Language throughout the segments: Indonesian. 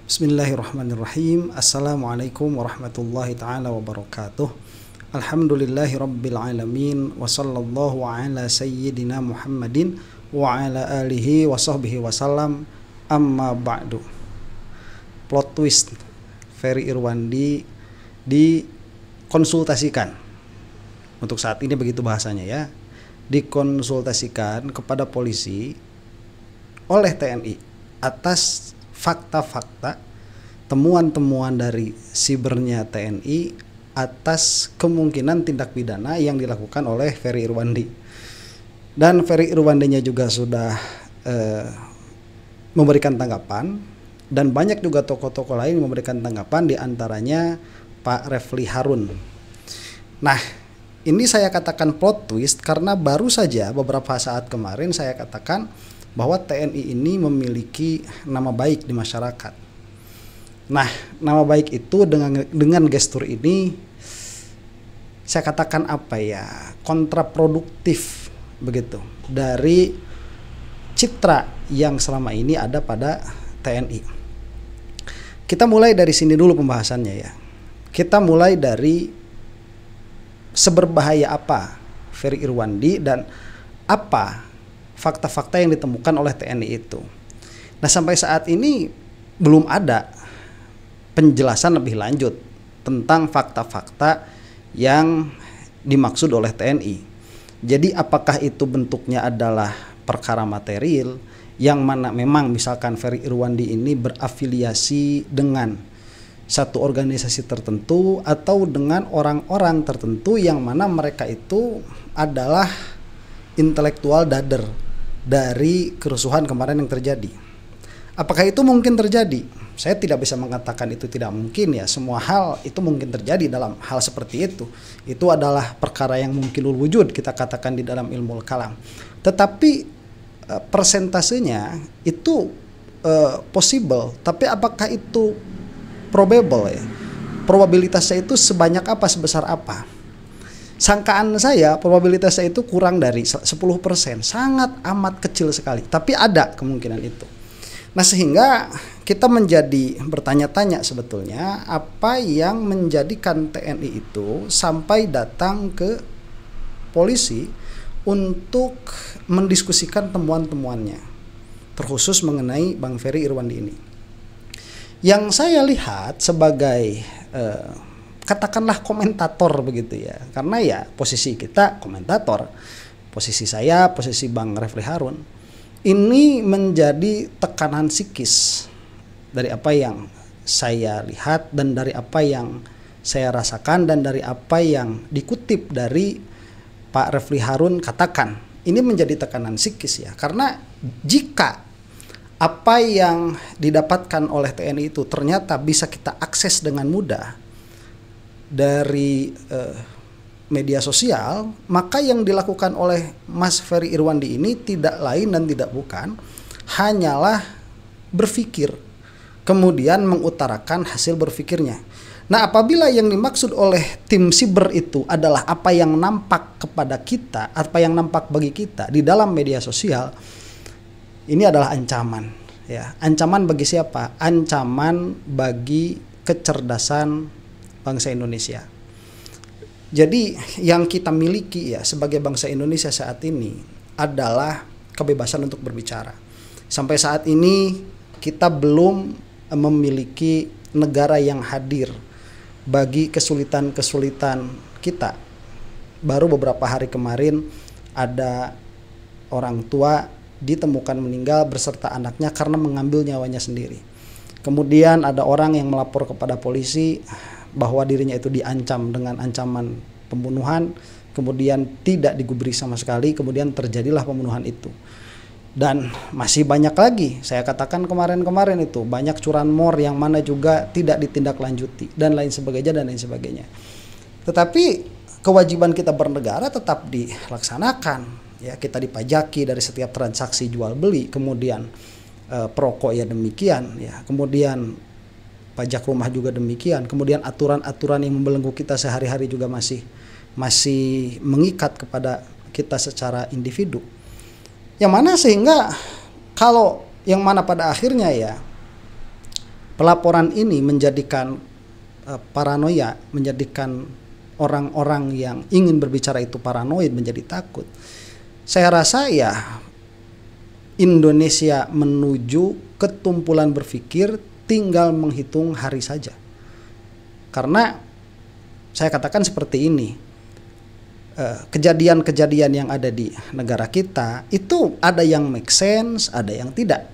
Bismillahirrahmanirrahim. Assalamualaikum warahmatullahi ta'ala wabarakatuh. Alhamdulillahi rabbil alamin. Wa sallallahu ala sayyidina Muhammadin wa ala alihi wa sahbihi wasallam. Amma ba'du. Plot twist, Ferry Irwandi dikonsultasikan. Untuk saat ini begitu bahasanya ya. Dikonsultasikan kepada polisi oleh TNI atas fakta-fakta, temuan-temuan dari sibernya TNI atas kemungkinan tindak pidana yang dilakukan oleh Ferry Irwandi. Dan Ferry Irwandinya juga sudah memberikan tanggapan, dan banyak juga tokoh-tokoh lain memberikan tanggapan, diantaranya Pak Refly Harun. Nah, ini saya katakan plot twist karena baru saja beberapa saat kemarin saya katakan bahwa TNI ini memiliki nama baik di masyarakat. Nah, nama baik itu dengan gestur ini saya katakan kontraproduktif begitu dari citra yang selama ini ada pada TNI. Kita mulai dari sini dulu pembahasannya ya. Kita mulai dari seberbahaya apa Ferry Irwandi dan apa fakta-fakta yang ditemukan oleh TNI itu. Nah, sampai saat ini belum ada penjelasan lebih lanjut tentang fakta-fakta yang dimaksud oleh TNI. Jadi apakah itu bentuknya adalah perkara material yang mana memang misalkan Ferry Irwandi ini berafiliasi dengan satu organisasi tertentu atau dengan orang-orang tertentu yang mana mereka itu adalah intelektual dader dari kerusuhan kemarin yang terjadi. Apakah itu mungkin terjadi? Saya tidak bisa mengatakan itu tidak mungkin ya. Semua hal itu mungkin terjadi dalam hal seperti itu. Itu adalah perkara yang mungkinul wujud, kita katakan di dalam ilmu kalam. Tetapi persentasenya itu possible. Tapi apakah itu probable ya? Probabilitasnya itu sebanyak apa, sebesar apa? Sangkaan saya probabilitasnya itu kurang dari 10%, sangat amat kecil sekali, tapi ada kemungkinan itu. Nah, sehingga kita menjadi bertanya-tanya sebetulnya apa yang menjadikan TNI itu sampai datang ke polisi untuk mendiskusikan temuan-temuannya, terkhusus mengenai Bang Ferry Irwandi ini. Yang saya lihat sebagai katakanlah komentator begitu ya, karena ya posisi kita komentator, posisi saya, posisi Bang Refly Harun ini menjadi tekanan psikis dari apa yang saya lihat dan dari apa yang saya rasakan dan dari apa yang dikutip dari Pak Refly Harun katakan. Ini menjadi tekanan psikis ya, karena jika apa yang didapatkan oleh TNI itu ternyata bisa kita akses dengan mudah dari media sosial, maka yang dilakukan oleh Mas Ferry Irwandi ini tidak lain dan tidak bukan hanyalah berpikir, kemudian mengutarakan hasil berpikirnya. Nah, apabila yang dimaksud oleh tim siber itu adalah apa yang nampak kepada kita, apa yang nampak bagi kita di dalam media sosial, ini adalah ancaman ya. Ancaman bagi siapa? Ancaman bagi kecerdasan bangsa Indonesia. Jadi yang kita miliki ya sebagai bangsa Indonesia saat ini adalah kebebasan untuk berbicara. Sampai saat ini kita belum memiliki negara yang hadir bagi kesulitan-kesulitan kita. Baru beberapa hari kemarin ada orang tua ditemukan meninggal beserta anaknya karena mengambil nyawanya sendiri. Kemudian ada orang yang melapor kepada polisi bahwa dirinya itu diancam dengan ancaman pembunuhan, kemudian tidak digubris sama sekali, kemudian terjadilah pembunuhan itu. Dan masih banyak lagi, saya katakan kemarin-kemarin itu banyak curanmor yang mana juga tidak ditindaklanjuti dan lain sebagainya. Tetapi kewajiban kita bernegara tetap dilaksanakan ya, kita dipajaki dari setiap transaksi jual beli, kemudian perokok ya demikian ya, kemudian pajak rumah juga demikian, kemudian aturan-aturan yang membelenggu kita sehari-hari juga masih mengikat kepada kita secara individu. Yang mana sehingga kalau yang mana pada akhirnya ya pelaporan ini menjadikan paranoia, menjadikan orang-orang yang ingin berbicara itu paranoid, menjadi takut. Saya rasa ya Indonesia menuju ketumpulan berpikir tinggal menghitung hari saja. Karena saya katakan seperti ini, kejadian-kejadian yang ada di negara kita itu ada yang make sense, ada yang tidak.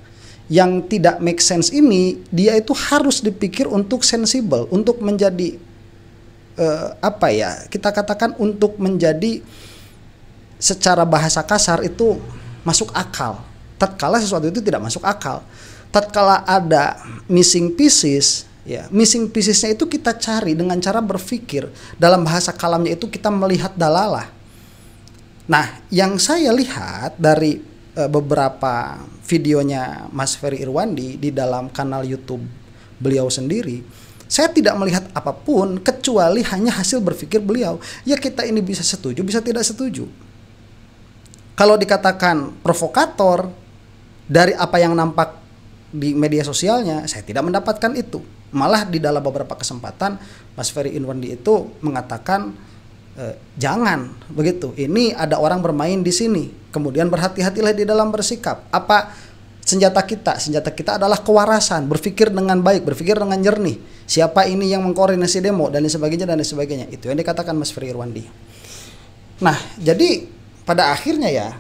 Yang tidak make sense ini dia itu harus dipikir untuk sensibel, untuk menjadi kita katakan untuk menjadi secara bahasa kasar itu masuk akal. Tatkala sesuatu itu tidak masuk akal, tatkala ada missing pieces, ya missing piecesnya itu kita cari dengan cara berpikir, dalam bahasa kalamnya itu kita melihat dalalah. Nah, yang saya lihat dari beberapa videonya Mas Ferry Irwandi di dalam kanal YouTube beliau sendiri, saya tidak melihat apapun kecuali hanya hasil berpikir beliau. Ya kita ini bisa setuju, bisa tidak setuju. Kalau dikatakan provokator dari apa yang nampak di media sosialnya, saya tidak mendapatkan itu. Malah di dalam beberapa kesempatan Mas Ferry Irwandi itu mengatakan jangan begitu. Ini ada orang bermain di sini. Kemudian berhati-hatilah di dalam bersikap. Apa senjata kita? Senjata kita adalah kewarasan, berpikir dengan baik, berpikir dengan jernih. Siapa ini yang mengkoordinasi demo dan sebagainya dan sebagainya. Itu yang dikatakan Mas Ferry Irwandi. Nah, jadi pada akhirnya ya,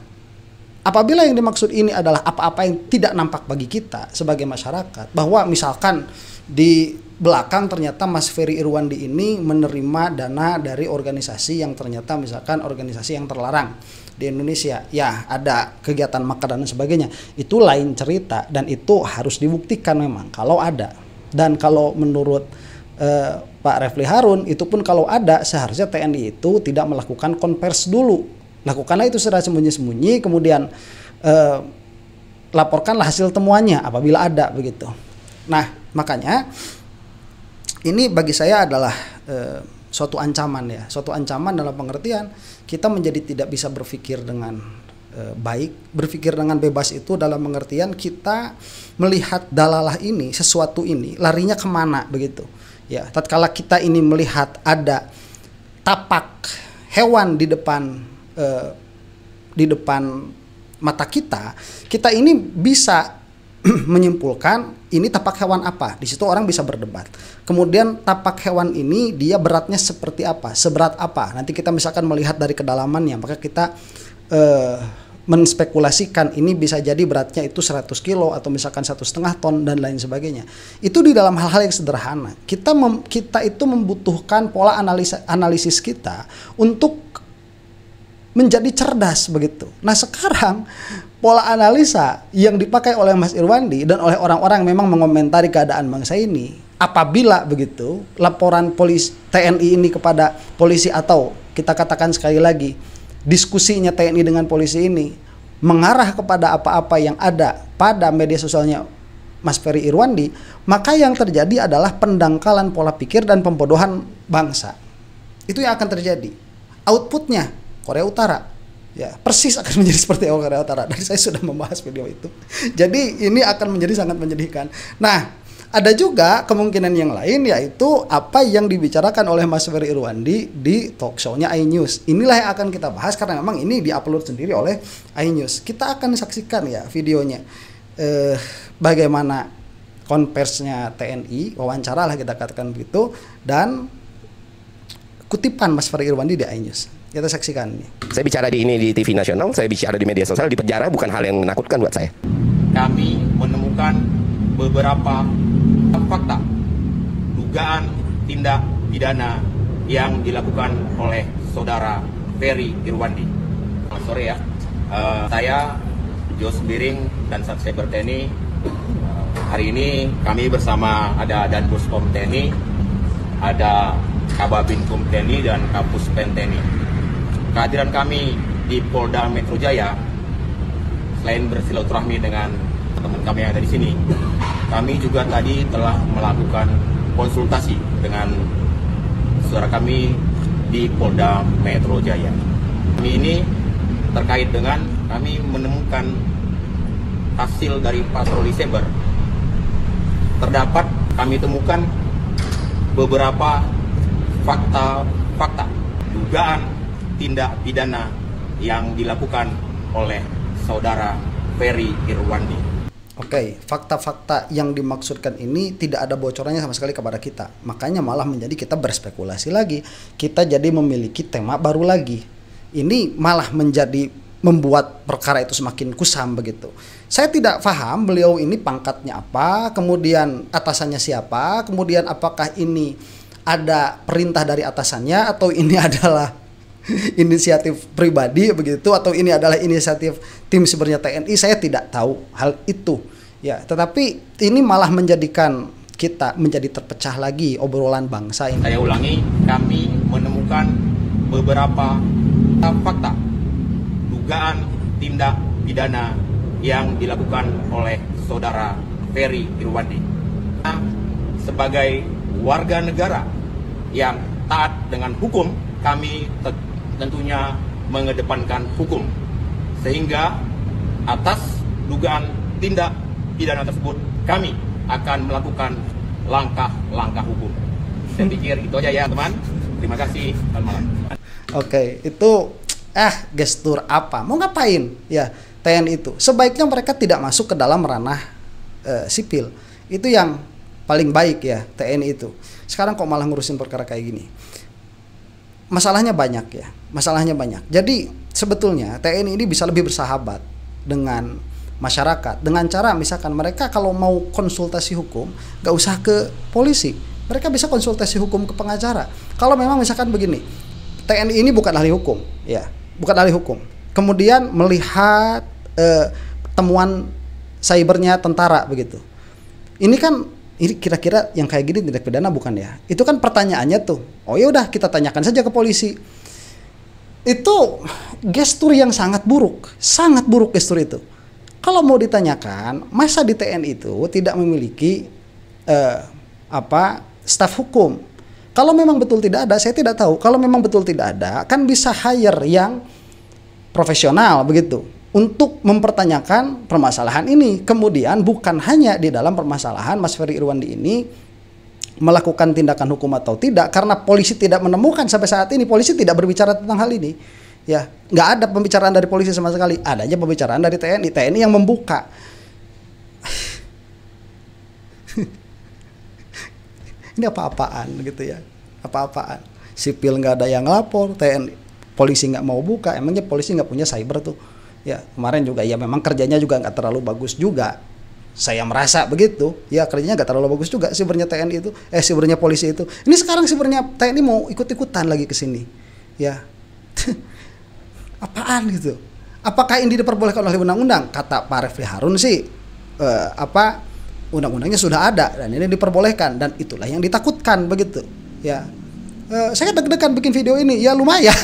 apabila yang dimaksud ini adalah apa-apa yang tidak nampak bagi kita sebagai masyarakat, bahwa misalkan di belakang ternyata Mas Ferry Irwandi ini menerima dana dari organisasi yang ternyata misalkan organisasi yang terlarang di Indonesia, ya ada kegiatan makar dan sebagainya, itu lain cerita dan itu harus dibuktikan memang kalau ada. Dan kalau menurut Pak Refli Harun, itu pun kalau ada seharusnya TNI itu tidak melakukan konvers dulu, lakukanlah itu secara sembunyi-sembunyi, kemudian laporkanlah hasil temuannya apabila ada begitu. Nah, makanya ini bagi saya adalah suatu ancaman ya, suatu ancaman dalam pengertian kita menjadi tidak bisa berpikir dengan baik, berpikir dengan bebas itu dalam pengertian kita melihat dalalah ini, sesuatu ini larinya kemana begitu. Ya, tatkala kita ini melihat ada tapak hewan di depan mata kita, kita ini bisa menyimpulkan ini tapak hewan apa. Di situ orang bisa berdebat. Kemudian tapak hewan ini dia beratnya seperti apa, seberat apa. Nanti kita misalkan melihat dari kedalamannya, maka kita menspekulasikan ini bisa jadi beratnya itu 100 kilo atau misalkan 1,5 ton dan lain sebagainya. Itu di dalam hal-hal yang sederhana. Kita itu membutuhkan pola analisis kita untuk menjadi cerdas begitu. Nah, sekarang pola analisa yang dipakai oleh Mas Irwandi dan oleh orang-orang yang memang mengomentari keadaan bangsa ini, apabila begitu laporan polisi TNI ini kepada polisi, atau kita katakan sekali lagi diskusinya TNI dengan polisi ini mengarah kepada apa-apa yang ada pada media sosialnya Mas Ferry Irwandi, maka yang terjadi adalah pendangkalan pola pikir dan pembodohan bangsa. Itu yang akan terjadi. Outputnya Korea Utara, ya persis akan menjadi seperti Korea Utara. Dan saya sudah membahas video itu. Jadi ini akan menjadi sangat menyedihkan. Nah, ada juga kemungkinan yang lain, yaitu apa yang dibicarakan oleh Mas Ferry Irwandi di talk show-nya iNews. Inilah yang akan kita bahas karena memang ini diupload sendiri oleh iNews. Kita akan saksikan ya videonya. Bagaimana konversinya TNI, wawancara lah kita katakan begitu, dan kutipan Mas Ferry Irwandi di iNews. Kita saksikan ini. Saya bicara di TV nasional, saya bicara di media sosial, di penjara bukan hal yang menakutkan buat saya. Kami menemukan beberapa fakta dugaan tindak pidana yang dilakukan oleh saudara Ferry Irwandi. Selamat sore ya. Saya Jos Biring dan Satseber TNI. Hari ini kami bersama ada Danpuspom TNI, ada Kababinkum TNI dan Kapuspen TNI. Kehadiran kami di Polda Metro Jaya, selain bersilaturahmi dengan teman kami yang ada di sini, kami juga tadi telah melakukan konsultasi dengan saudara kami di Polda Metro Jaya. Kami ini terkait dengan kami menemukan hasil dari patroli cyber. Terdapat kami temukan beberapa fakta dugaan tindak pidana yang dilakukan oleh saudara Ferry Irwandi. Oke, fakta-fakta yang dimaksudkan ini tidak ada bocorannya sama sekali kepada kita. Makanya malah menjadi kita berspekulasi lagi. Kita jadi memiliki tema baru lagi. Ini malah menjadi membuat perkara itu semakin kusam begitu. Saya tidak paham beliau ini pangkatnya apa, kemudian atasannya siapa, kemudian apakah ini ada perintah dari atasannya atau ini adalah inisiatif pribadi begitu, atau ini adalah inisiatif tim sibernya TNI. Saya tidak tahu hal itu ya, tetapi ini malah menjadikan kita menjadi terpecah lagi obrolan bangsa ini. Saya ulangi, kami menemukan beberapa fakta dugaan tindak pidana yang dilakukan oleh saudara Ferry Irwandi. Sebagai warga negara yang taat dengan hukum, kami tentunya mengedepankan hukum, sehingga atas dugaan tindak pidana tersebut kami akan melakukan langkah-langkah hukum. Saya pikir itu aja ya teman. Terima kasih. Selamat malam. Oke, itu gestur apa? Mau ngapain ya TNI itu? Sebaiknya mereka tidak masuk ke dalam ranah sipil. Itu yang paling baik ya TNI itu. Sekarang kok malah ngurusin perkara kayak gini. Masalahnya banyak ya. Masalahnya banyak. Jadi sebetulnya TNI ini bisa lebih bersahabat dengan masyarakat dengan cara misalkan mereka kalau mau konsultasi hukum gak usah ke polisi, mereka bisa konsultasi hukum ke pengacara. Kalau memang misalkan begini, TNI ini bukan ahli hukum ya, bukan ahli hukum, kemudian melihat temuan cybernya tentara begitu, ini kan ini kira-kira yang kayak gini tindak pidana bukan ya? Itu kan pertanyaannya tuh. Oh ya udah kita tanyakan saja ke polisi. Itu gestur yang sangat buruk gestur itu. Kalau mau ditanyakan, masa di TNI itu tidak memiliki staf hukum? Kalau memang betul tidak ada, saya tidak tahu. Kalau memang betul tidak ada, kan bisa hire yang profesional begitu untuk mempertanyakan permasalahan ini. Kemudian bukan hanya di dalam permasalahan Mas Ferry Irwandi ini melakukan tindakan hukum atau tidak, karena polisi tidak menemukan sampai saat ini, polisi tidak berbicara tentang hal ini. Ya, nggak ada pembicaraan dari polisi sama sekali. Adanya pembicaraan dari TNI. TNI yang membuka. Ini apa-apaan gitu ya? Apa-apaan? Sipil nggak ada yang lapor, TNI, polisi nggak mau buka. Emangnya polisi nggak punya cyber tuh? Ya kemarin juga ya memang kerjanya juga nggak terlalu bagus juga. Saya merasa begitu. Ya kerjanya nggak terlalu bagus juga sibernya TNI itu. Sibernya polisi itu. Ini sekarang sibernya TNI mau ikut-ikutan lagi ke sini. Ya. Apaan gitu? Apakah ini diperbolehkan oleh undang-undang? Kata Pak Refli Harun sih undang-undangnya sudah ada dan ini diperbolehkan, dan itulah yang ditakutkan begitu ya. Saya deg-degan bikin video ini ya, lumayan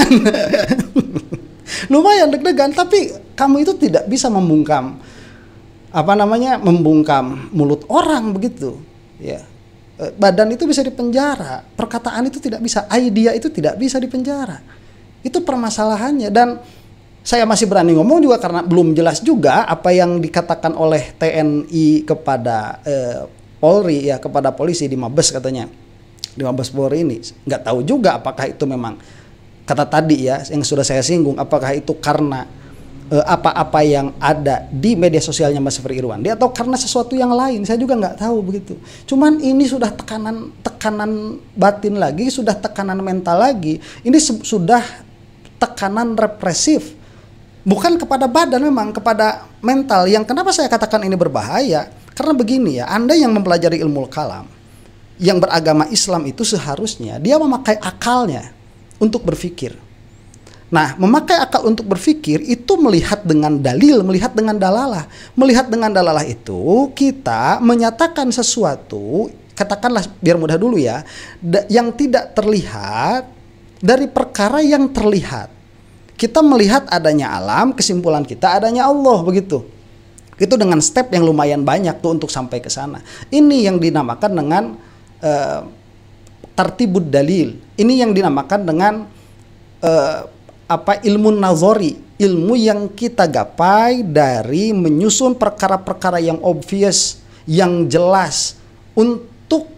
lumayan deg-degan, tapi kamu itu tidak bisa membungkam membungkam mulut orang begitu ya. Badan itu bisa dipenjara, perkataan itu tidak bisa, idea itu tidak bisa dipenjara. Itu permasalahannya, dan saya masih berani ngomong juga karena belum jelas juga apa yang dikatakan oleh TNI kepada Polri ya, kepada polisi di Mabes katanya. Di Mabes Polri ini nggak tahu juga apakah itu memang kata tadi ya yang sudah saya singgung, apakah itu karena apa-apa yang ada di media sosialnya Mas Ferry Irwandi atau karena sesuatu yang lain, saya juga nggak tahu begitu. Cuman ini sudah tekanan batin lagi, sudah tekanan mental lagi, ini sudah tekanan represif, bukan kepada badan, memang kepada mental. Yang kenapa saya katakan ini berbahaya, karena begini ya, Anda yang mempelajari ilmu kalam, yang beragama Islam itu seharusnya dia memakai akalnya untuk berpikir. Nah, memakai akal untuk berpikir itu melihat dengan dalil, melihat dengan dalalah. Melihat dengan dalalah itu kita menyatakan sesuatu, katakanlah biar mudah dulu ya, yang tidak terlihat dari perkara yang terlihat. Kita melihat adanya alam, kesimpulan kita adanya Allah begitu. Itu dengan step yang lumayan banyak tuh untuk sampai ke sana. Ini yang dinamakan dengan tartibud dalil. Ini yang dinamakan dengan ilmu nazari, ilmu yang kita gapai dari menyusun perkara-perkara yang obvious, yang jelas untuk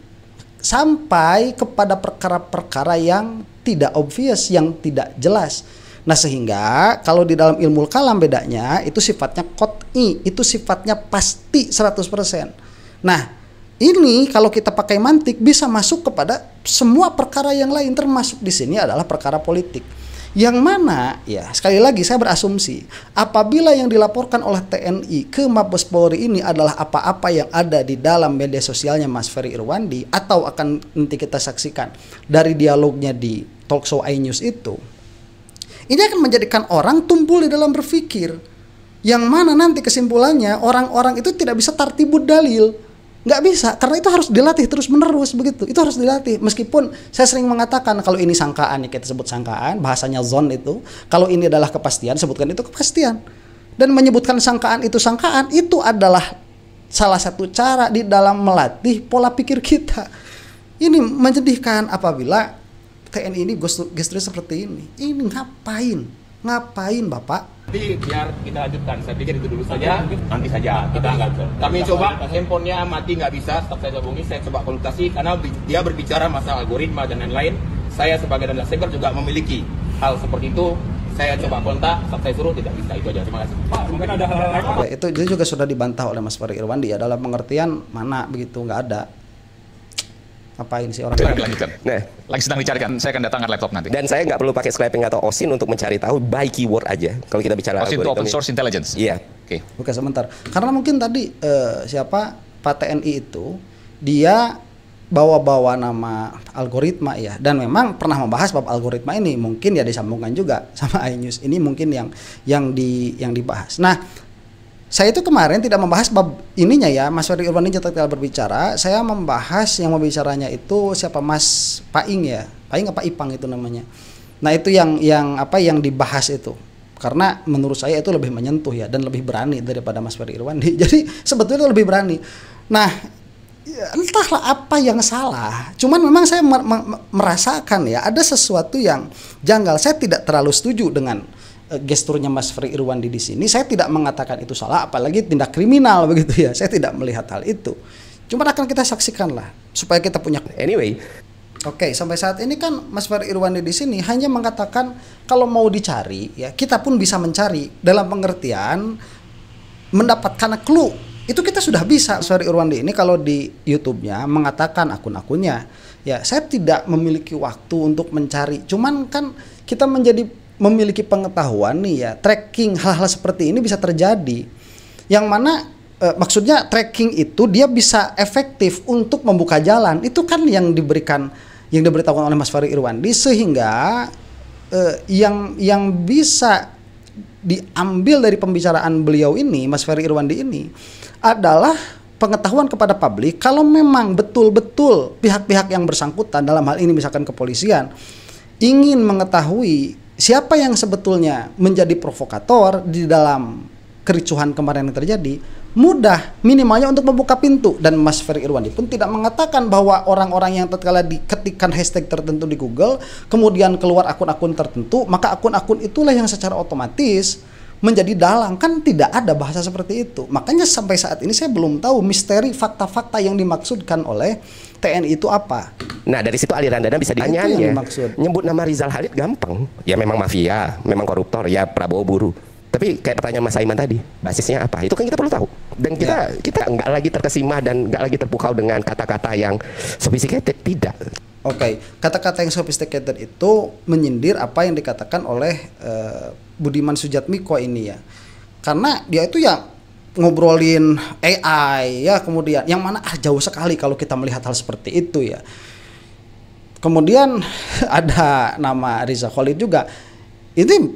sampai kepada perkara-perkara yang tidak obvious, yang tidak jelas. Nah, sehingga kalau di dalam ilmu kalam bedanya itu sifatnya qot'i, itu sifatnya pasti 100%. Nah, ini kalau kita pakai mantik bisa masuk kepada semua perkara yang lain, termasuk di sini adalah perkara politik. Yang mana ya, sekali lagi saya berasumsi apabila yang dilaporkan oleh TNI ke Mabes Polri ini adalah apa-apa yang ada di dalam media sosialnya Mas Ferry Irwandi, atau akan nanti kita saksikan dari dialognya di talkshow iNews itu, ini akan menjadikan orang tumpul di dalam berpikir, yang mana nanti kesimpulannya orang-orang itu tidak bisa tartibud dalil. Nggak bisa, karena itu harus dilatih terus menerus begitu. Itu harus dilatih. Meskipun saya sering mengatakan kalau ini sangkaan, ya kita sebut sangkaan, bahasanya zon itu. Kalau ini adalah kepastian, sebutkan itu kepastian. Dan menyebutkan sangkaan itu adalah salah satu cara di dalam melatih pola pikir kita. Ini menyedihkan apabila TNI ini gesturnya seperti ini. Ini ngapain Bapak? Nanti biar kita lanjutkan, saya pikir itu dulu saja, nanti saja kita kami coba, handphonenya mati nggak bisa, tetap saya hubungi, saya coba konsultasi, karena dia berbicara masalah algoritma dan lain-lain. Saya sebagai dana cyber juga memiliki hal seperti itu, saya coba kontak, saya suruh tidak bisa, itu aja, terima kasih. Pak, mungkin ada hal lain? Itu juga sudah dibantah oleh Mas Ferry Irwandi ya, dalam pengertian mana begitu, nggak ada. Apain sih orang? Silahkan lanjutkan. Nah, lagi sedang dicarikan. Saya akan datangkan laptop nanti. Dan saya nggak perlu pakai scraping atau OSIN untuk mencari tahu by keyword aja. Kalau kita bicara OSIN itu open source intelligence. Iya. Oke. Oke, sebentar. Karena mungkin tadi siapa Pak TNI itu dia bawa-bawa nama algoritma ya, dan memang pernah membahas bab algoritma ini, mungkin ya disambungkan juga sama iNews. Ini mungkin yang dibahas. Nah, saya itu kemarin tidak membahas bab ininya ya, Mas Ferry Irwandi ketika berbicara, saya membahas yang membicaranya itu siapa, Mas Paing ya, Paing apa Ipang itu namanya. Nah, itu yang dibahas itu. Karena menurut saya itu lebih menyentuh ya, dan lebih berani daripada Mas Ferry Irwandi. Jadi sebetulnya lebih berani. Nah, entahlah apa yang salah. Cuman memang saya merasakan ya ada sesuatu yang janggal. Saya tidak terlalu setuju dengan gesturnya Mas Ferry Irwandi di sini. Saya tidak mengatakan itu salah, apalagi tindak kriminal begitu ya. Saya tidak melihat hal itu. Cuma akan kita saksikan lah supaya kita punya. Anyway. Oke, sampai saat ini kan Mas Ferry Irwandi di sini hanya mengatakan kalau mau dicari ya kita pun bisa mencari, dalam pengertian mendapatkan clue. Itu kita sudah bisa. Mas Ferry Irwandi ini kalau di YouTube-nya mengatakan akun-akunnya, ya saya tidak memiliki waktu untuk mencari. Cuman kan kita memiliki pengetahuan nih ya, tracking hal-hal seperti ini bisa terjadi. Yang mana maksudnya tracking itu dia bisa efektif untuk membuka jalan. Itu kan yang diberitahukan oleh Mas Ferry Irwandi, sehingga yang bisa diambil dari pembicaraan beliau ini, Mas Ferry Irwandi ini, adalah pengetahuan kepada publik kalau memang betul-betul pihak-pihak yang bersangkutan, dalam hal ini misalkan kepolisian, ingin mengetahui siapa yang sebetulnya menjadi provokator di dalam kericuhan kemarin yang terjadi, mudah minimalnya untuk membuka pintu. Dan Mas Ferry Irwandi pun tidak mengatakan bahwa orang-orang yang tatkala diketikkan hashtag tertentu di Google kemudian keluar akun-akun tertentu, maka akun-akun itulah yang secara otomatis menjadi dalang. Kan tidak ada bahasa seperti itu. Makanya sampai saat ini saya belum tahu misteri fakta-fakta yang dimaksudkan oleh TNI itu apa. Nah, dari situ aliran dana bisa ditanyanya. Nyebut nama Rizal Khalid gampang. Ya memang mafia, memang koruptor, ya Prabowo buru. Tapi kayak pertanyaan Mas Aiman tadi, basisnya apa? Itu kan kita perlu tahu. Dan kita nggak lagi terkesima dan nggak lagi terpukau dengan kata-kata yang sophisticated, tidak. Oke, kata-kata yang sophisticated itu menyindir apa yang dikatakan oleh Budiman Sujatmiko ini ya. Karena dia itu yang ngobrolin AI ya, kemudian yang mana jauh sekali kalau kita melihat hal seperti itu ya. Kemudian ada nama Riza Khalid juga. Ini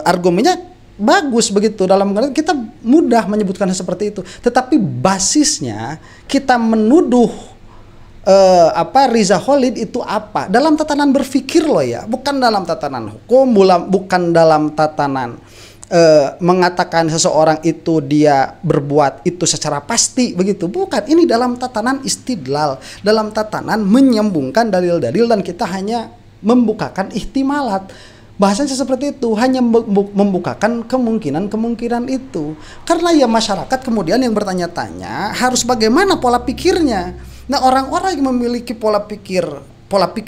argumennya bagus begitu, dalam kita mudah menyebutkan seperti itu. Tetapi basisnya kita menuduh Riza Khalid itu apa? Dalam tatanan berpikir loh ya, bukan dalam tatanan hukum, bukan dalam tatanan mengatakan seseorang itu dia berbuat itu secara pasti begitu, bukan. Ini dalam tatanan istidlal, dalam tatanan menyambungkan dalil-dalil, dan kita hanya membukakan ihtimalat. Bahasanya seperti itu, hanya membukakan kemungkinan-kemungkinan itu. Karena ya masyarakat kemudian yang bertanya-tanya harus bagaimana pola pikirnya. Nah, orang-orang yang memiliki pola pikir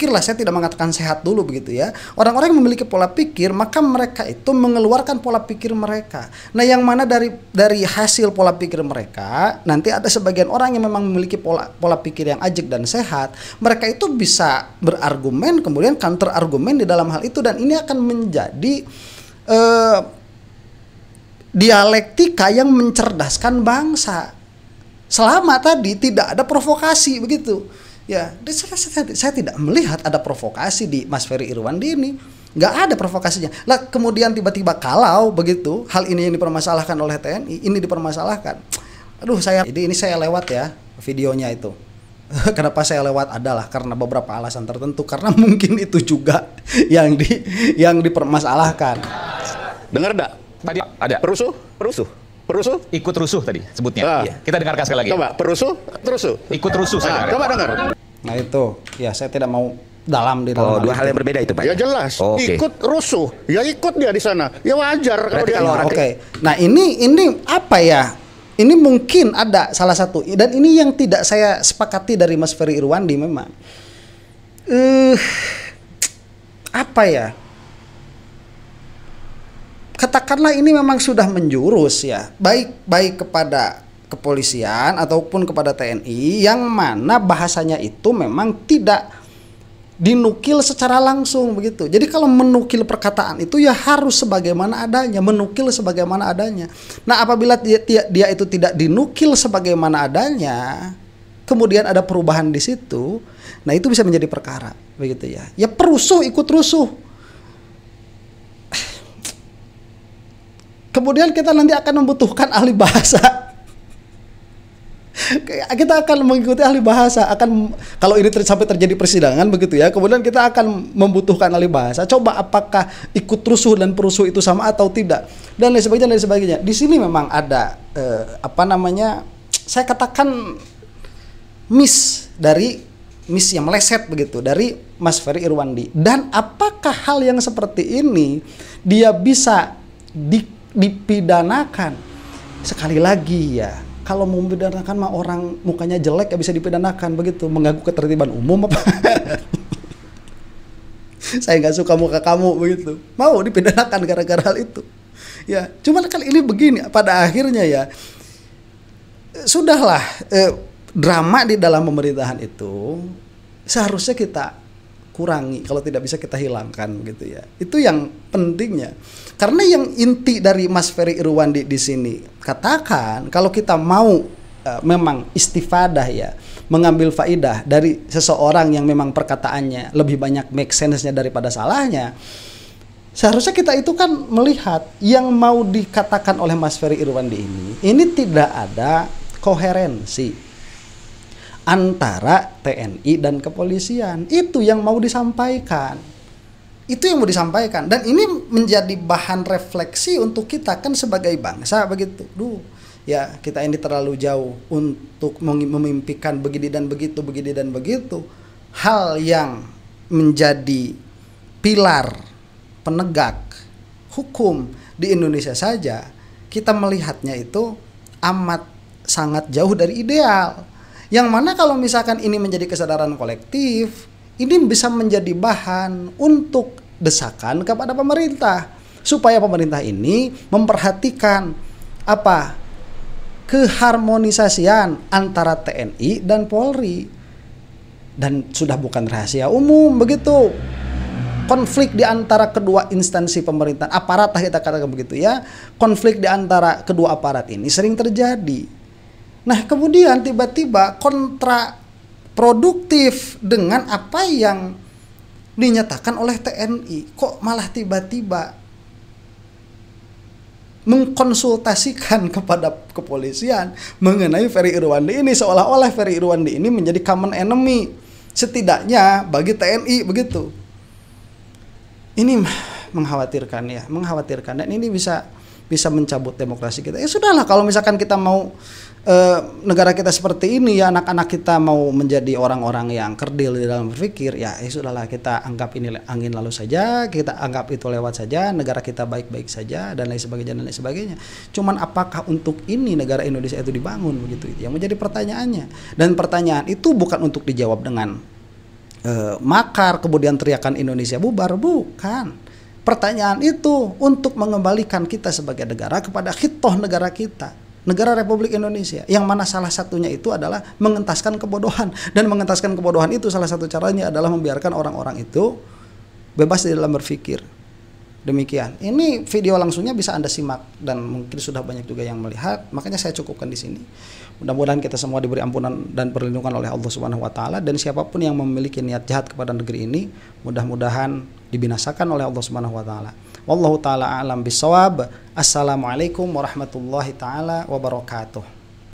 lah, saya tidak mengatakan sehat dulu begitu ya. Orang-orang yang memiliki pola pikir, maka mereka itu mengeluarkan pola pikir mereka. Nah, yang mana dari hasil pola pikir mereka, nanti ada sebagian orang yang memang memiliki pola pikir yang ajak dan sehat, mereka itu bisa berargumen, kemudian counter argumen di dalam hal itu, dan ini akan menjadi dialektika yang mencerdaskan bangsa. Selama tadi tidak ada provokasi begitu. Ya, saya tidak melihat ada provokasi di Mas Ferry Irwandi ini, nggak ada provokasinya. Lah kemudian tiba-tiba kalau begitu hal ini yang dipermasalahkan oleh TNI, ini dipermasalahkan. Aduh, ini saya lewat ya videonya itu. Kenapa saya lewat adalah karena beberapa alasan tertentu, karena mungkin itu juga yang dipermasalahkan. Dengar enggak? Tadi ada Perusuh? Ikut rusuh tadi sebutnya. Iya. Kita dengarkan sekali lagi. Coba, perusuh. Ikut rusuh saya dengar. Nah itu, ya saya tidak mau dalam dua hal yang berbeda itu, Pak. Ya jelas. Ikut rusuh. Ya ikut dia di sana. Ya wajar kalau dia. Oke. Nah, ini apa ya? Ini mungkin ada salah satu, dan ini yang tidak saya sepakati dari Mas Ferry Irwandi memang. Apa ya? Katakanlah ini memang sudah menjurus ya, baik kepada kepolisian ataupun kepada TNI, yang mana bahasanya itu memang tidak dinukil secara langsung begitu. Jadi kalau menukil perkataan itu ya harus sebagaimana adanya, menukil sebagaimana adanya. Nah, apabila dia itu tidak dinukil sebagaimana adanya, kemudian ada perubahan di situ, nah itu bisa menjadi perkara begitu ya. Ya perusuh ikut rusuh. Kemudian kita nanti akan membutuhkan ahli bahasa. Kita akan mengikuti ahli bahasa. Kalau ini sampai terjadi persidangan begitu ya. Kemudian kita akan membutuhkan ahli bahasa. Coba apakah ikut rusuh dan perusuh itu sama atau tidak, dan lain sebagainya. Di sini memang ada saya katakan miss yang meleset begitu dari Mas Ferry Irwandi. Dan apakah hal yang seperti ini dia bisa dipidanakan? Sekali lagi ya, kalau mau mempidanakan mah orang mukanya jelek ya bisa dipidanakan begitu, mengganggu ketertiban umum apa? Saya nggak suka muka kamu begitu, mau dipidanakan gara-gara hal itu. Ya, cuman kali ini begini, pada akhirnya ya sudahlah, drama di dalam pemerintahan itu seharusnya kita kurangi, kalau tidak bisa kita hilangkan gitu ya. Itu yang pentingnya. Karena yang inti dari Mas Ferry Irwandi di sini katakan, kalau kita mau memang istifadah ya, mengambil faidah dari seseorang yang memang perkataannya lebih banyak make sense-nya daripada salahnya, seharusnya kita itu kan melihat yang mau dikatakan oleh Mas Ferry Irwandi ini tidak ada koherensi antara TNI dan kepolisian. Itu yang mau disampaikan. Dan ini menjadi bahan refleksi untuk kita kan sebagai bangsa begitu. Ya kita ini terlalu jauh untuk memimpikan begini dan begitu. Hal yang menjadi pilar penegak hukum di Indonesia saja, kita melihatnya itu amat sangat jauh dari ideal. Yang mana kalau misalkan ini menjadi kesadaran kolektif, ini bisa menjadi bahan untuk desakan kepada pemerintah, supaya pemerintah ini memperhatikan keharmonisasian antara TNI dan Polri. Dan sudah bukan rahasia umum begitu, konflik di antara kedua instansi pemerintahan, aparat kita katakan begitu ya, konflik di antara kedua aparat ini sering terjadi. Nah kemudian tiba-tiba kontraproduktif dengan apa yang dinyatakan oleh TNI, kok malah tiba-tiba mengkonsultasikan kepada kepolisian mengenai Ferry Irwandi ini, seolah-olah Ferry Irwandi ini menjadi common enemy setidaknya bagi TNI begitu. Ini mengkhawatirkan dan ini bisa mencabut demokrasi kita. Ya sudahlah, kalau misalkan kita mau negara kita seperti ini ya, anak-anak kita mau menjadi orang-orang yang kerdil di dalam berpikir, ya sudahlah, kita anggap ini angin lalu saja, kita anggap itu lewat saja, negara kita baik-baik saja dan lain sebagainya. Cuman apakah untuk ini negara Indonesia itu dibangun begitu, itu yang menjadi pertanyaannya. Dan pertanyaan itu bukan untuk dijawab dengan makar kemudian teriakan Indonesia bubar, bukan. Pertanyaan itu untuk mengembalikan kita sebagai negara kepada khitoh negara kita, negara Republik Indonesia, yang mana salah satunya itu adalah mengentaskan kebodohan. Dan mengentaskan kebodohan itu salah satu caranya adalah membiarkan orang-orang itu bebas di dalam berpikir. Demikian. Ini video langsungnya bisa Anda simak dan mungkin sudah banyak juga yang melihat. Makanya saya cukupkan di sini. Mudah-mudahan kita semua diberi ampunan dan perlindungan oleh Allah Subhanahu wa taala, dan siapapun yang memiliki niat jahat kepada negeri ini mudah-mudahan dibinasakan oleh Allah Subhanahu wa taala. Wallahu taala a'lam bissawab. Assalamualaikum warahmatullahi taala wabarakatuh.